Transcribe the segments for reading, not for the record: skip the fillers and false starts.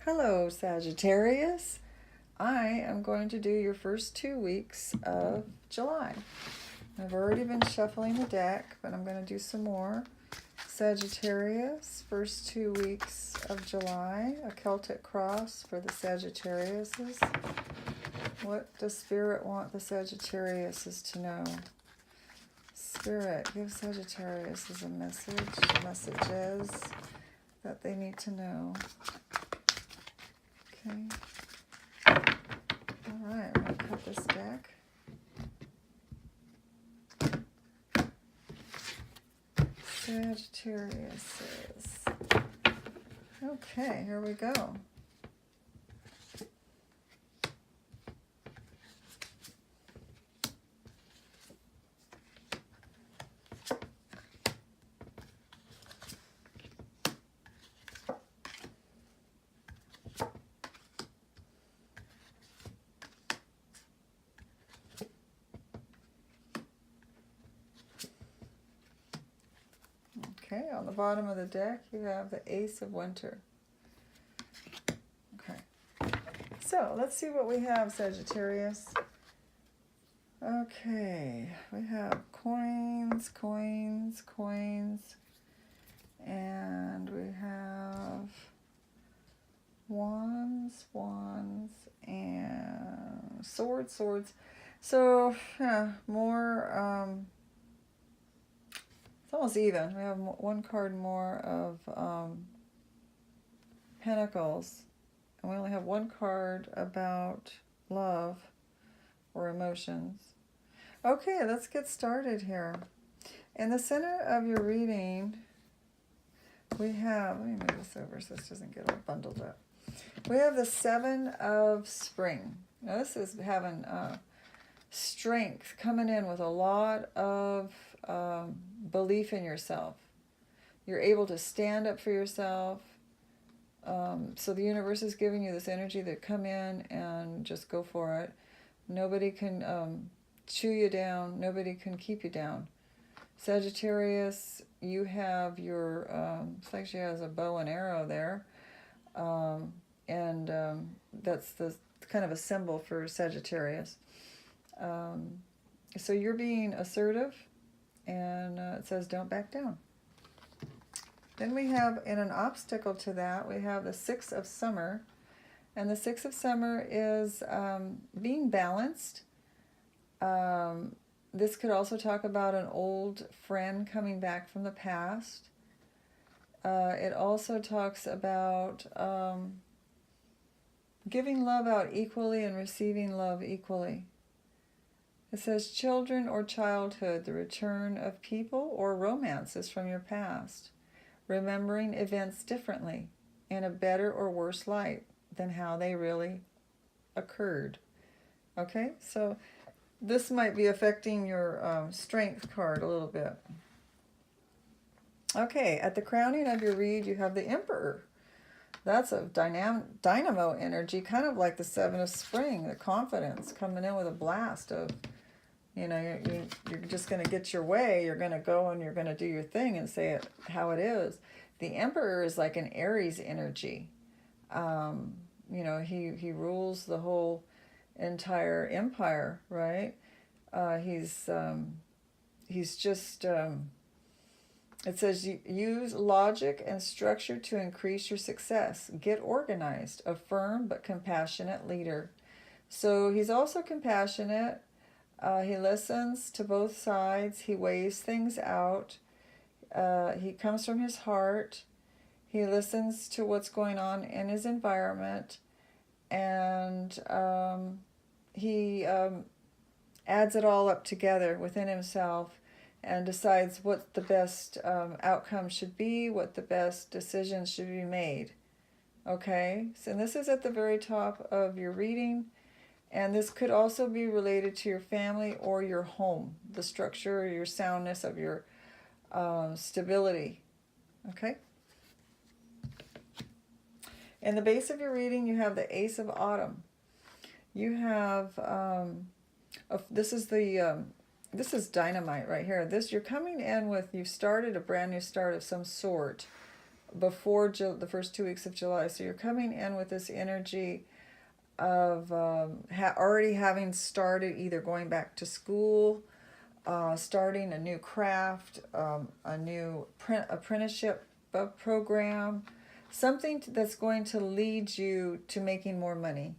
Hello, Sagittarius. I am going to do your first 2 weeks of July. I've already been shuffling the deck, but I'm going to do some more. Sagittarius, first 2 weeks of July, a Celtic cross for the Sagittariuses. What does Spirit want the Sagittariuses to know? Spirit, give Sagittariuses a message, messages that they need to know. Okay. All right, I'm going to cut this deck. Sagittariuses. Okay, here we go. Okay, on the bottom of the deck, you have the Ace of Winter. Okay, so let's see what we have, Sagittarius. Okay, we have coins, coins, coins, and we have wands, wands, and swords, swords. So, yeah, more, it's almost even. We have one card more of Pentacles, and we only have one card about love or emotions. Okay, let's get started here. In the center of your reading, we have, let me move this over so this doesn't get all bundled up. We have the Seven of Spring. Now this is having strength, coming in with a lot of belief in yourself. You're able to stand up for yourself. So the universe is giving you this energy to come in and just go for it. Nobody can chew you down. Nobody can keep you down. Sagittarius, you have your, it's like she has a bow and arrow there. That's the kind of a symbol for Sagittarius. So you're being assertive, and it says don't back down. Then we have, in an obstacle to that, we have the Six of Summer. And the Six of Summer is being balanced. This could also talk about an old friend coming back from the past. It also talks about giving love out equally and receiving love equally. It says children or childhood, the return of people or romances from your past. Remembering events differently, in a better or worse light than how they really occurred. Okay, so this might be affecting your strength card a little bit. Okay, at the crowning of your read, you have the Emperor. That's a dynamo energy, kind of like the Seven of Spring, the confidence, coming in with a blast of, you know, you're just going to get your way. You're going to go and you're going to do your thing and say it how it is. The Emperor is like an Aries energy. You know, he rules the whole entire empire, right? He's just, it says, use logic and structure to increase your success. Get organized, a firm but compassionate leader. So he's also compassionate. He listens to both sides. He weighs things out. He comes from his heart. He listens to what's going on in his environment. And he adds it all up together within himself and decides what the best outcome should be, what the best decisions should be made. Okay? So this is at the very top of your reading. And this could also be related to your family or your home, the structure, your soundness of your stability. Okay? In the base of your reading, you have the Ace of Autumn. You have, this is dynamite right here. You're coming in with, you've started a brand new start of some sort. before the first 2 weeks of July. So you're coming in with this energy of already having started either going back to school, starting a new craft, a new apprenticeship program, something that's going to lead you to making more money.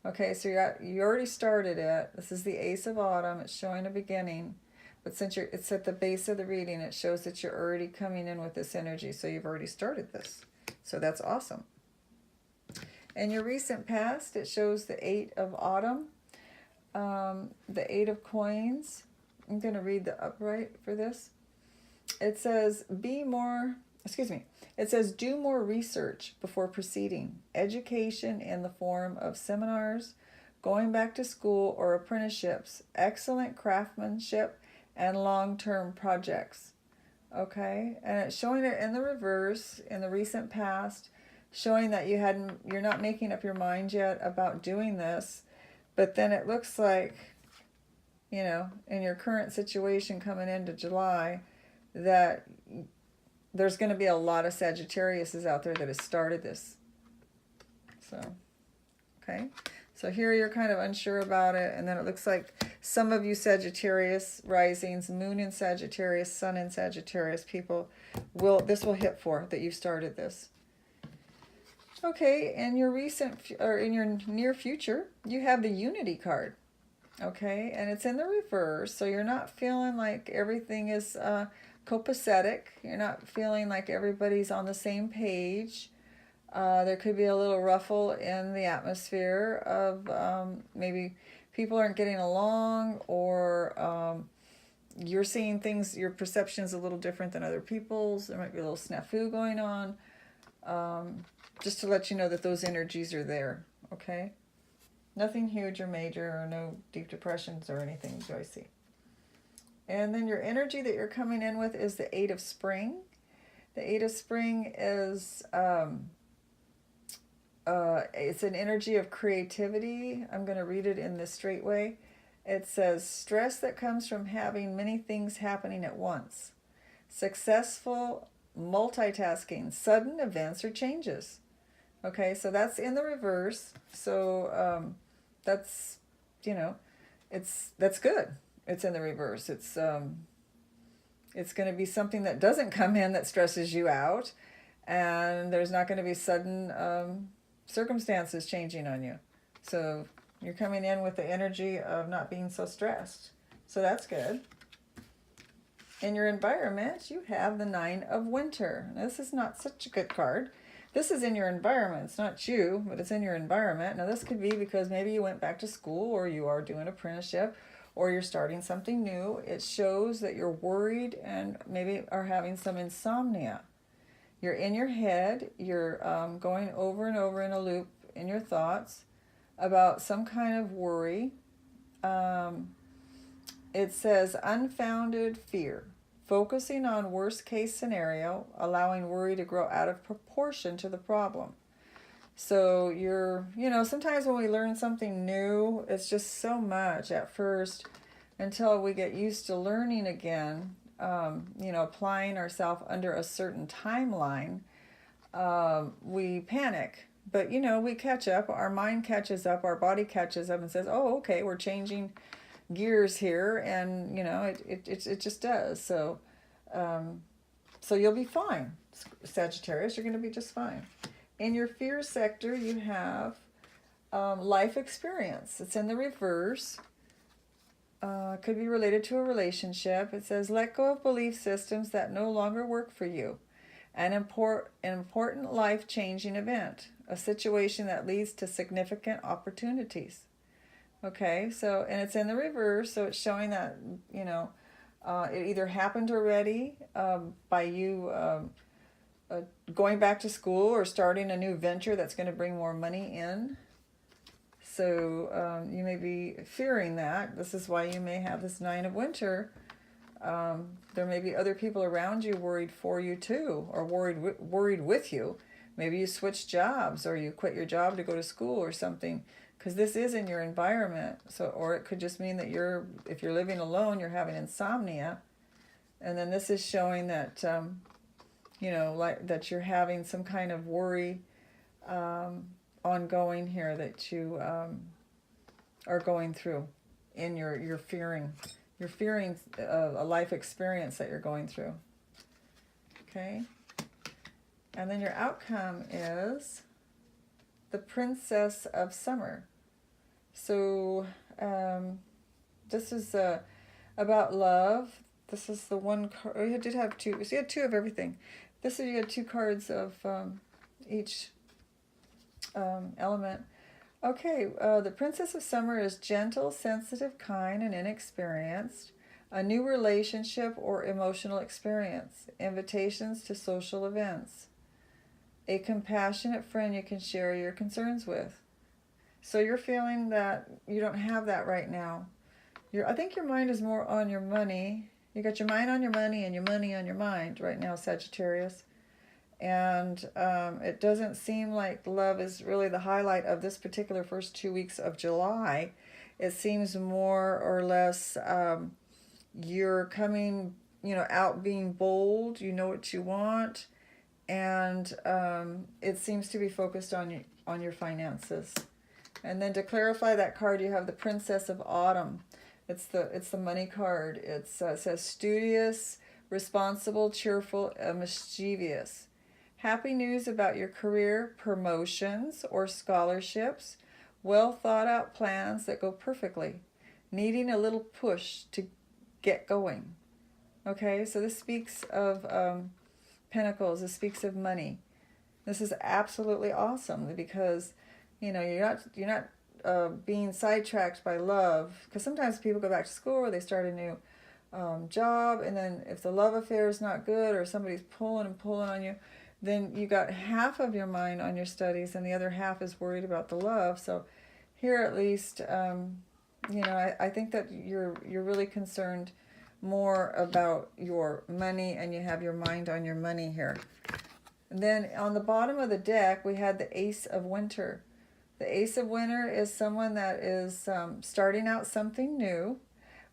Okay, so you already started it. This is the Ace of Autumn. It's showing a beginning. But since it's at the base of the reading, it shows that you're already coming in with this energy. So you've already started this. So that's awesome. In your recent past, it shows the 8 of Autumn, the 8 of Coins. I'm going to read the upright for this. It says, it says, do more research before proceeding. Education in the form of seminars, going back to school or apprenticeships, excellent craftsmanship, and long-term projects. Okay, and it's showing it in the reverse, in the recent past, showing that you're not making up your mind yet about doing this, but then it looks like, you know, in your current situation coming into July, that there's going to be a lot of Sagittariuses out there that has started this. So, okay. So here you're kind of unsure about it, and then it looks like some of you Sagittarius risings, Moon in Sagittarius, Sun in Sagittarius people, this will hit for that you started this. Okay, in your in your near future, you have the Unity card. Okay, and it's in the reverse, so you're not feeling like everything is copacetic. You're not feeling like everybody's on the same page. There could be a little ruffle in the atmosphere of maybe people aren't getting along, or you're seeing things, your perception's a little different than other people's. There might be a little snafu going on. Just to let you know that those energies are there, okay? Nothing huge or major, or no deep depressions or anything, do I see. And then your energy that you're coming in with is the 8 of Spring. The 8 of Spring is, it's an energy of creativity. I'm going to read it in the straight way. It says, stress that comes from having many things happening at once. Successful multitasking, sudden events or changes. Okay, so that's in the reverse. So that's, you know, that's good. It's in the reverse. It's going to be something that doesn't come in that stresses you out, and there's not going to be sudden circumstances changing on you. So you're coming in with the energy of not being so stressed. So that's good. In your environment, you have the 9 of Winter. Now, this is not such a good card. This is in your environment. It's not you, but it's in your environment. Now, this could be because maybe you went back to school, or you are doing apprenticeship, or you're starting something new. It shows that you're worried and maybe are having some insomnia. You're in your head. You're going over and over in a loop in your thoughts about some kind of worry. It says unfounded fear. Focusing on worst case scenario, allowing worry to grow out of proportion to the problem. So sometimes when we learn something new, it's just so much at first until we get used to learning again, applying ourselves under a certain timeline, we panic. But, we catch up, our mind catches up, our body catches up and says, oh, okay, we're changing gears here, and it just does. So you'll be fine, Sagittarius. You're going to be just fine. In your fear sector, you have life experience. It's in the reverse. Could be related to a relationship. It says let go of belief systems that no longer work for you. An important life-changing event, a situation that leads to significant opportunities. Okay, so, and it's in the reverse, so it's showing that, it either happened already by you going back to school or starting a new venture that's going to bring more money in. So you may be fearing that. This is why you may have this 9 of Winter. There may be other people around you worried for you too, or worried with you. Maybe you switched jobs, or you quit your job to go to school or something, because this is in your environment. So, or it could just mean that if you're living alone, you're having insomnia. And then this is showing that you know, like that you're having some kind of worry ongoing here that you are going through in your fearing. You're fearing a life experience that you're going through. Okay? And then your outcome is the Princess of Summer. So this is about love. This is the one card. Oh, you did have two. So you had two of everything. This is, you had two cards of each element. Okay, the Princess of Summer is gentle, sensitive, kind, and inexperienced. A new relationship or emotional experience. Invitations to social events. A compassionate friend you can share your concerns with. So you're feeling that you don't have that right now. I think your mind is more on your money. You got your mind on your money and your money on your mind right now, Sagittarius. And it doesn't seem like love is really the highlight of this particular first 2 weeks of July. It seems more or less you're coming, you know, out being bold. You know what you want. And it seems to be focused on your finances. And then to clarify that card, you have the Princess of Autumn. It's the money card. It says studious, responsible, cheerful, mischievous. Happy news about your career, promotions or scholarships. Well thought out plans that go perfectly. Needing a little push to get going. Okay, so this speaks of Pentacles. This speaks of money. This is absolutely awesome because, you know, you're not being sidetracked by love, because sometimes people go back to school or they start a new job, and then if the love affair is not good or somebody's pulling on you, then you got half of your mind on your studies and the other half is worried about the love. So here at least, you know, I think that you're really concerned more about your money, and you have your mind on your money here. And then on the bottom of the deck, we had the Ace of Winter. The Ace of Winter is someone that is starting out something new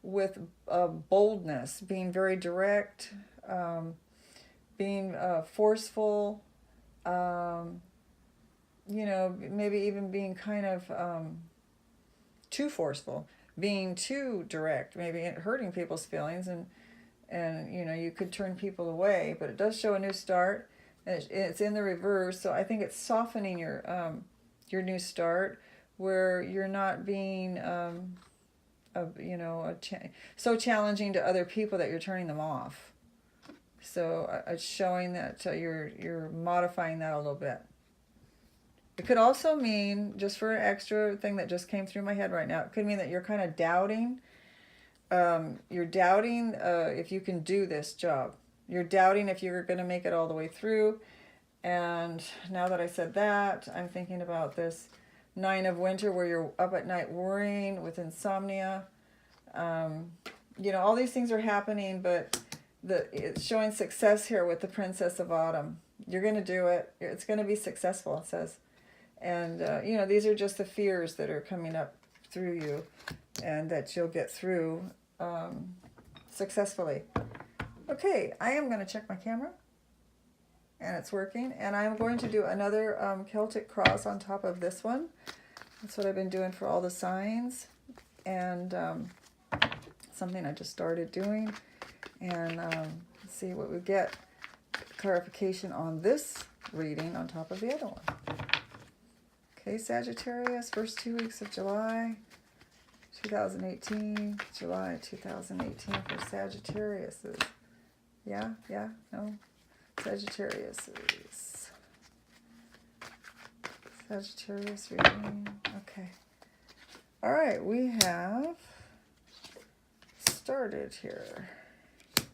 with boldness, being very direct, being forceful, you know, maybe even being kind of too forceful, being too direct, maybe hurting people's feelings, and you know, you could turn people away. But it does show a new start, and it's in the reverse, so I think it's softening your new start, where you're not being you know, so challenging to other people that you're turning them off. So it's showing that you're modifying that a little bit. It could also mean, just for an extra thing that just came through my head right now, it could mean that you're kind of doubting. You're doubting if you can do this job. You're doubting if you're going to make it all the way through. And now that I said that, I'm thinking about this Nine of Winter, where you're up at night worrying with insomnia. You know, all these things are happening, but it's showing success here with the Princess of Autumn. You're going to do it. It's going to be successful, it says. And, you know, these are just the fears that are coming up through you, and that you'll get through successfully. Okay, I am going to check my camera. And it's working. And I'm going to do another Celtic cross on top of this one. That's what I've been doing for all the signs. And something I just started doing. And let's see what we get. Clarification on this reading on top of the other one. Okay, Sagittarius, first 2 weeks of July 2018. July 2018 for Sagittarius. Yeah, no. Sagittarius reading. Okay. All right, we have started here. Let's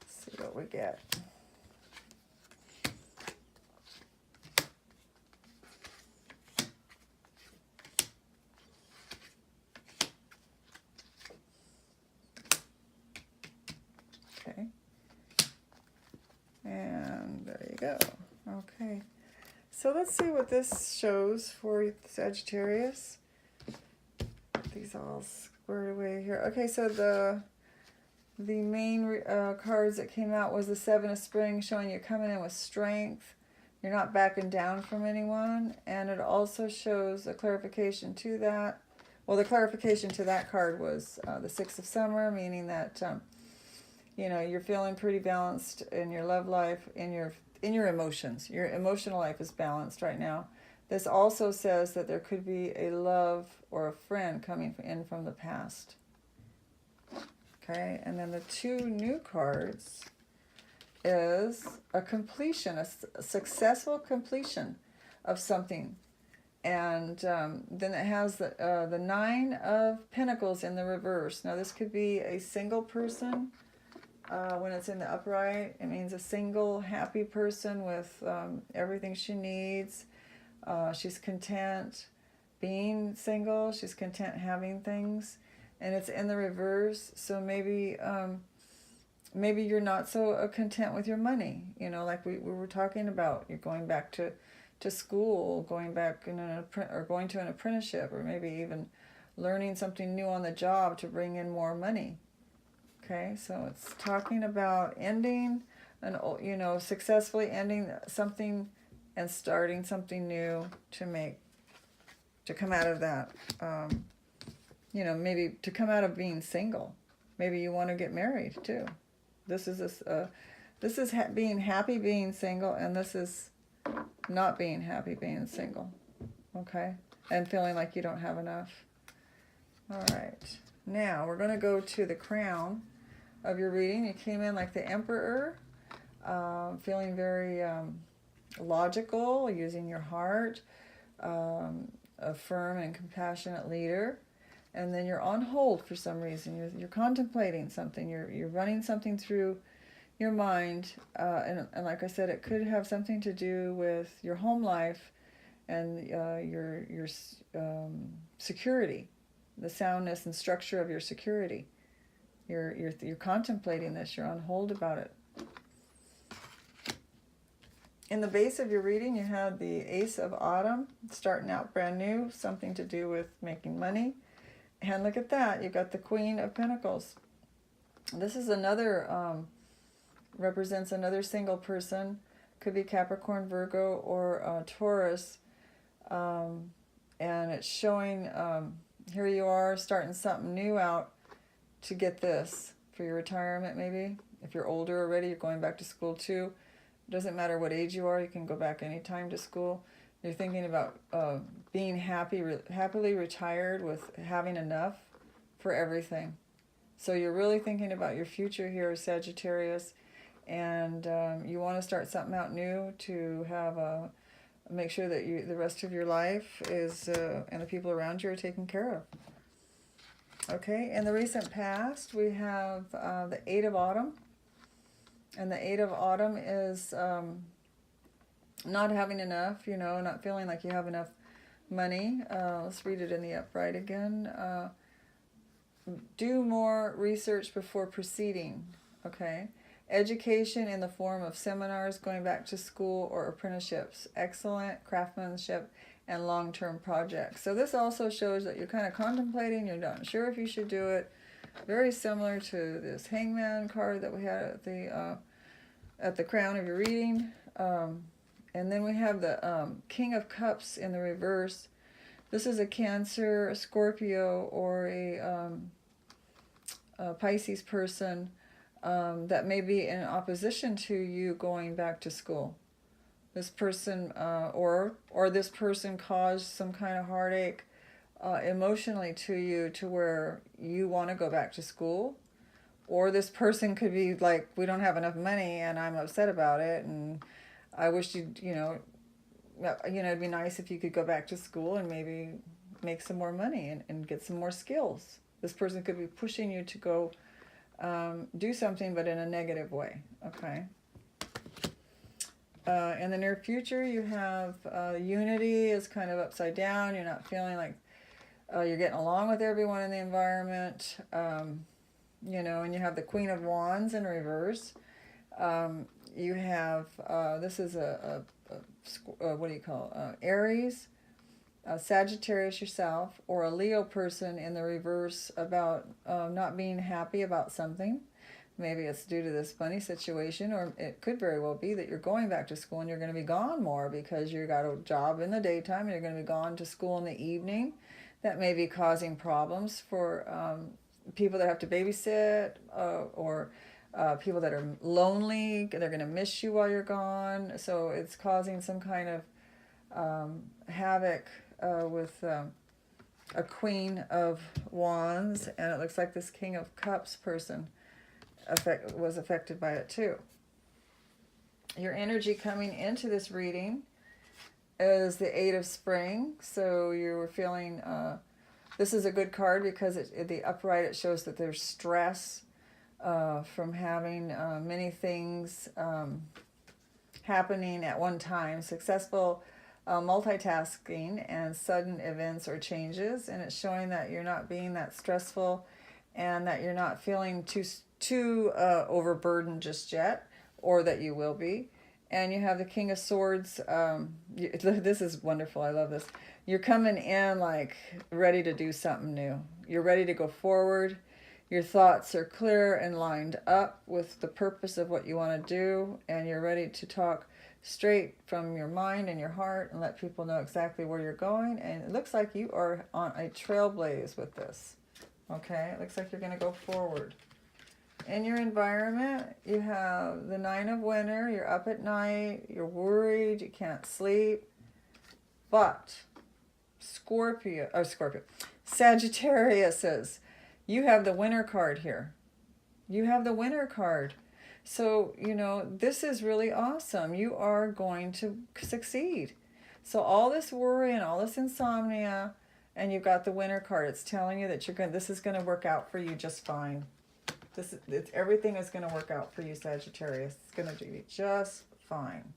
see what we get. Okay. And there you go. Okay. So let's see what this shows for Sagittarius. Get these all squared away here. Okay, so The main cards that came out was the Seven of Spring, showing you coming in with strength. You're not backing down from anyone. And it also shows a clarification to that. Well, the clarification to that card was the Six of Summer, meaning that you know, you're feeling pretty balanced in your love life, in your emotions. Your emotional life is balanced right now. This also says that there could be a love or a friend coming in from the past. Okay, and then the two new cards is a completion, a successful completion of something. And then it has the Nine of Pentacles in the reverse. Now this could be a single person. When it's in the upright, it means a single, happy person with everything she needs. She's content being single. She's content having things. And it's in the reverse, so maybe maybe you're not so content with your money. You know, like we were talking about, you're going back to school, going back or going to an apprenticeship, or maybe even learning something new on the job to bring in more money. Okay, so it's talking about ending and, you know, successfully ending something and starting something new to come out of that. You know, maybe to come out of being single. Maybe you want to get married too. This is being happy being single, and this is not being happy being single. Okay, and feeling like you don't have enough. All right, now we're going to go to the crown of your reading. You came in like the Emperor, feeling very logical, using your heart, a firm and compassionate leader. And then you're on hold for some reason. You're contemplating something. You're running something through your mind. And like I said, it could have something to do with your home life and your security, the soundness and structure of your security. You're contemplating this. You're on hold about it. In the base of your reading, you had the Ace of Autumn, starting out brand new, something to do with making money. And look at that, you've got the Queen of Pentacles. This is another, represents another single person. Could be Capricorn, Virgo, or Taurus. And it's showing, here you are starting something new out to get this for your retirement maybe. If you're older already, you're going back to school too. It doesn't matter what age you are, you can go back anytime to school. You're thinking about being happily retired with having enough for everything. So you're really thinking about your future here, Sagittarius, and you want to start something out new to have make sure that the rest of your life is and the people around you are taken care of. Okay, in the recent past, we have the Eight of Autumn, and the Eight of Autumn is not having enough, you know, not feeling like you have enough money. Let's read it in the upright again. Do more research before proceeding. Okay. Education in the form of seminars, going back to school, or apprenticeships. Excellent craftsmanship and long-term projects. So this also shows that you're kind of contemplating. You're not sure if you should do it. Very similar to this Hangman card that we had at the crown of your reading. And then we have the King of Cups in the reverse. This is a Cancer, a Scorpio, or a Pisces person that may be in opposition to you going back to school. This person, or this person caused some kind of heartache emotionally to you to where you want to go back to school. Or this person could be like, we don't have enough money and I'm upset about it, and I wish you know, it'd be nice if you could go back to school and maybe make some more money and get some more skills. This person could be pushing you to go do something, but in a negative way, okay? In the near future, you have unity is kind of upside down. You're not feeling like you're getting along with everyone in the environment, you know, and you have the Queen of Wands in reverse. You have, this is what do you call it? Aries, Sagittarius yourself, or a Leo person in the reverse about not being happy about something. Maybe it's due to this money situation, or it could very well be that you're going back to school and you're going to be gone more because you got a job in the daytime and you're going to be gone to school in the evening. That may be causing problems for people that have to babysit, or people that are lonely. They're going to miss you while you're gone. So it's causing some kind of havoc with a Queen of Wands, and it looks like this King of Cups person was affected by it too. Your energy coming into this reading is the Eight of Spring. So you were feeling, this is a good card because the upright, it shows that there's stress from having many things happening at one time. Successful multitasking and sudden events or changes. And it's showing that you're not being that stressful and that you're not feeling too overburdened just yet, or that you will be. And you have the King of Swords. This is wonderful. I love this. You're coming in like ready to do something new. You're ready to go forward. Your thoughts are clear and lined up with the purpose of what you want to do. And you're ready to talk straight from your mind and your heart and let people know exactly where you're going. And it looks like you are on a trailblaze with this. Okay, it looks like you're going to go forward. In your environment, you have the Nine of Winter. You're up at night. You're worried. You can't sleep. But Sagittarius is, you have the Winter card here. You have the Winter card. So, you know, this is really awesome. You are going to succeed. So all this worry and all this insomnia, and you've got the Winter card. It's telling you that this is going to work out for you just fine. Everything is going to work out for you, Sagittarius. It's going to be just fine.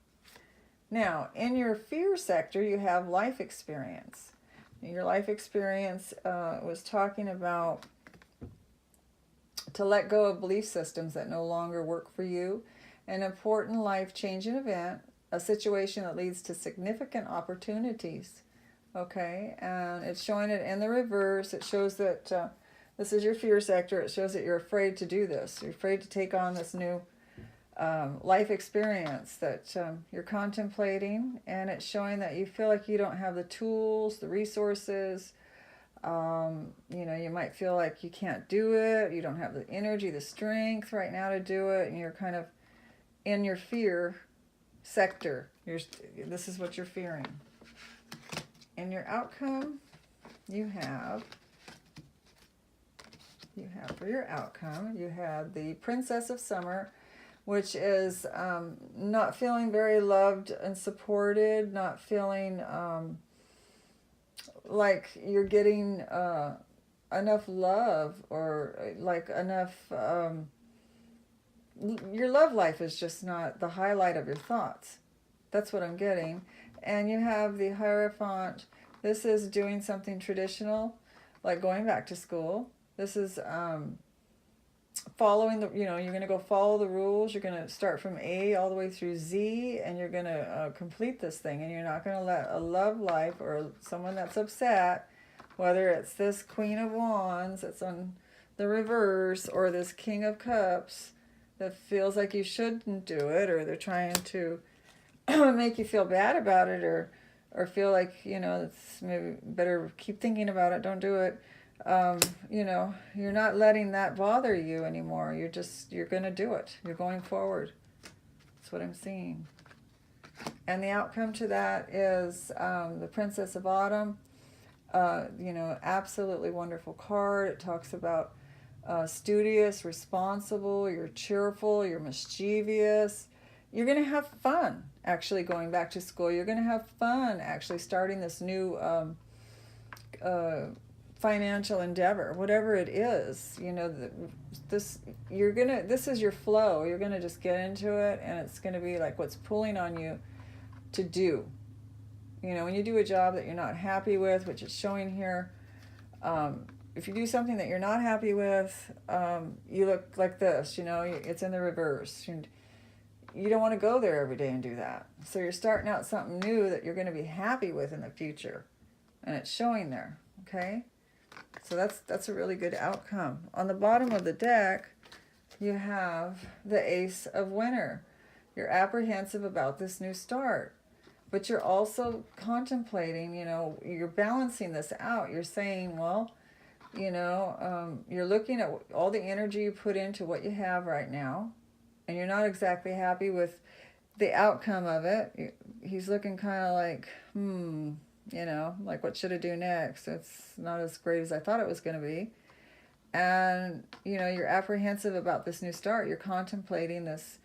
Now, in your fear sector, you have life experience. Your life experience was talking about to let go of belief systems that no longer work for you, an important life-changing event, a situation that leads to significant opportunities. Okay, and it's showing it in the reverse. It shows that this is your fear sector. It shows that you're afraid to do this. You're afraid to take on this new life experience that you're contemplating. And it's showing that you feel like you don't have the tools, the resources. You know, you might feel like you can't do it. You don't have the energy, the strength right now to do it. And you're kind of in your fear sector. This is what you're fearing. In your outcome, you have for your outcome, you have the Princess of Summer, which is not feeling very loved and supported, not feeling like you're getting enough love, or like enough, your love life is just not the highlight of your thoughts. That's what I'm getting. And you have the Hierophant. This is doing something traditional, like going back to school. This is following you're going to go follow the rules. You're going to start from A all the way through Z, and you're going to complete this thing. And you're not going to let a love life or someone that's upset, whether it's this Queen of Wands that's on the reverse, or this King of Cups that feels like you shouldn't do it, or they're trying to make you feel bad about it, or feel like, it's maybe better keep thinking about it, don't do it. You're not letting that bother you anymore. You're going to do it. You're going forward. That's what I'm seeing. And the outcome to that is the Princess of Autumn. Absolutely wonderful card. It talks about studious, responsible, you're cheerful, you're mischievous. You're going to have fun actually going back to school. You're going to have fun actually starting this new financial endeavor, whatever it is. This is your flow. You're going to just get into it, and it's going to be like what's pulling on you to do. When you do a job that you're not happy with, which is showing here, if you do something that you're not happy with, you look like this, it's in the reverse. You don't want to go there every day and do that. So you're starting out something new that you're going to be happy with in the future. And it's showing there, okay? So that's a really good outcome. On the bottom of the deck, you have the Ace of Winter. You're apprehensive about this new start, but you're also contemplating, you're balancing this out. You're saying, well, you're looking at all the energy you put into what you have right now, and you're not exactly happy with the outcome of it. He's looking kind of like, like what should I do next? It's not as great as I thought it was going to be. And, you're apprehensive about this new start. You're contemplating this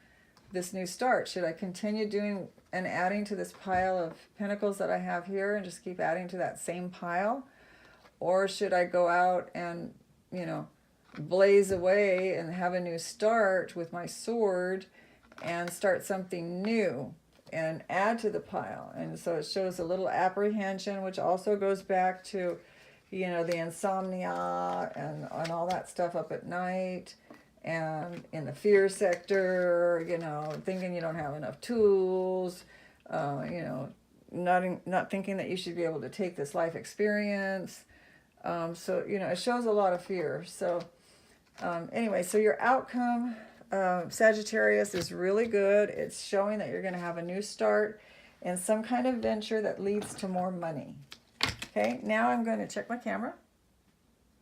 new start. Should I continue doing and adding to this pile of pentacles that I have here and just keep adding to that same pile? Or should I go out and, blaze away and have a new start with my sword and start something new and add to the pile? And so it shows a little apprehension, which also goes back to, the insomnia and all that stuff up at night, and in the fear sector, thinking you don't have enough tools, not thinking that you should be able to take this life experience. So, it shows a lot of fear. So, anyway, so your outcome, Sagittarius, is really good. It's showing that you're going to have a new start in some kind of venture that leads to more money. Okay, now I'm going to check my camera.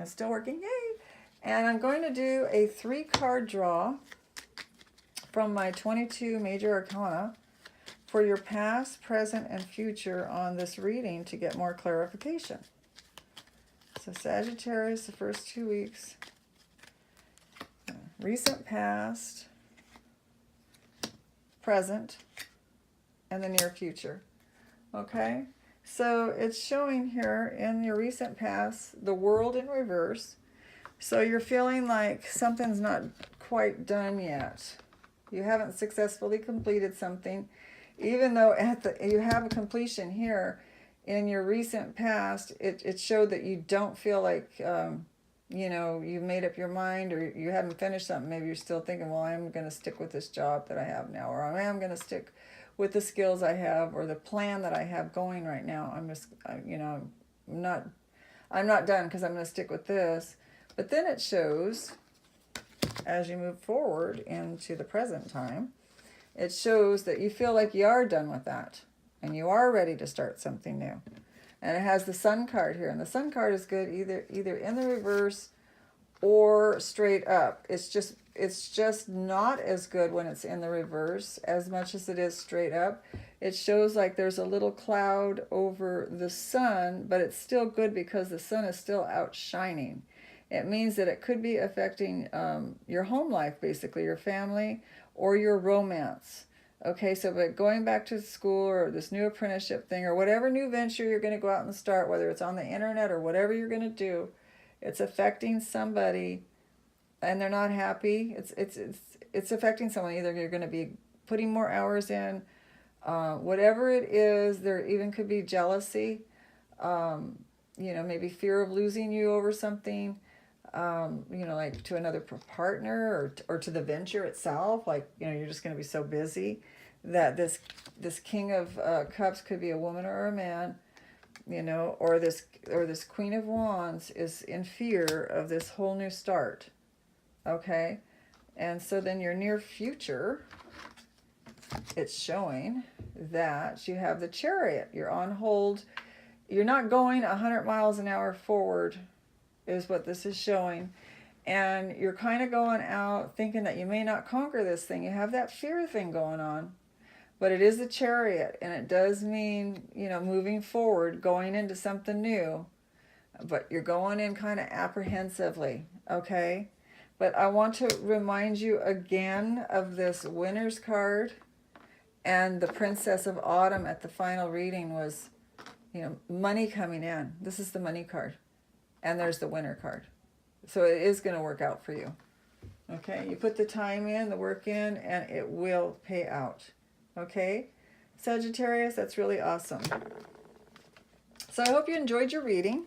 It's still working, yay! And I'm going to do a 3-card draw from my 22 major arcana for your past, present, and future on this reading to get more clarification. So Sagittarius, the first 2 weeks, recent past, present, and the near future. Okay? So it's showing here in your recent past, the world in reverse. So you're feeling like something's not quite done yet. You haven't successfully completed something, even though you have a completion here. In your recent past, it showed that you don't feel like, you've made up your mind, or you haven't finished something. Maybe you're still thinking, well, I'm going to stick with this job that I have now, or I am going to stick with the skills I have, or the plan that I have going right now. I'm just, I'm not done because I'm going to stick with this. But then it shows, as you move forward into the present time, it shows that you feel like you are done with that, and you are ready to start something new. And it has the Sun card here, and the Sun card is good either in the reverse or straight up. It's just not as good when it's in the reverse as much as it is straight up. It shows like there's a little cloud over the sun, but it's still good because the sun is still out shining. It means that it could be affecting your home life, basically, your family, or your romance. Okay, so but going back to school or this new apprenticeship thing or whatever new venture you're going to go out and start, whether it's on the internet or whatever you're going to do, it's affecting somebody and they're not happy. It's affecting someone. Either you're going to be putting more hours in, whatever it is. There even could be jealousy, maybe fear of losing you over something. Like to another partner or to the venture itself, like, you're just going to be so busy that this King of Cups could be a woman or a man, or this Queen of Wands is in fear of this whole new start. Okay. And so then your near future, it's showing that you have the Chariot. You're on hold. You're not going 100 miles an hour forward, is what this is showing. And you're kind of going out thinking that you may not conquer this thing. You have that fear thing going on. But it is the Chariot, and it does mean, moving forward, going into something new. But you're going in kind of apprehensively, okay? But I want to remind you again of this Winner's card, and the Princess of Autumn at the final reading was, money coming in. This is the money card. And there's the Winner card. So it is going to work out for you. Okay, you put the time in, the work in, and it will pay out. Okay, Sagittarius, that's really awesome. So I hope you enjoyed your reading.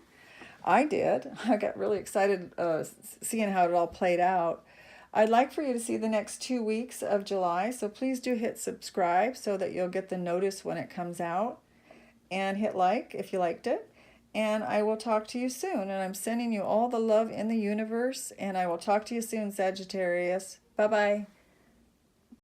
I did. I got really excited seeing how it all played out. I'd like for you to see the next 2 weeks of July, so please do hit subscribe so that you'll get the notice when it comes out. And hit like if you liked it. And I will talk to you soon. And I'm sending you all the love in the universe. And I will talk to you soon, Sagittarius. Bye-bye.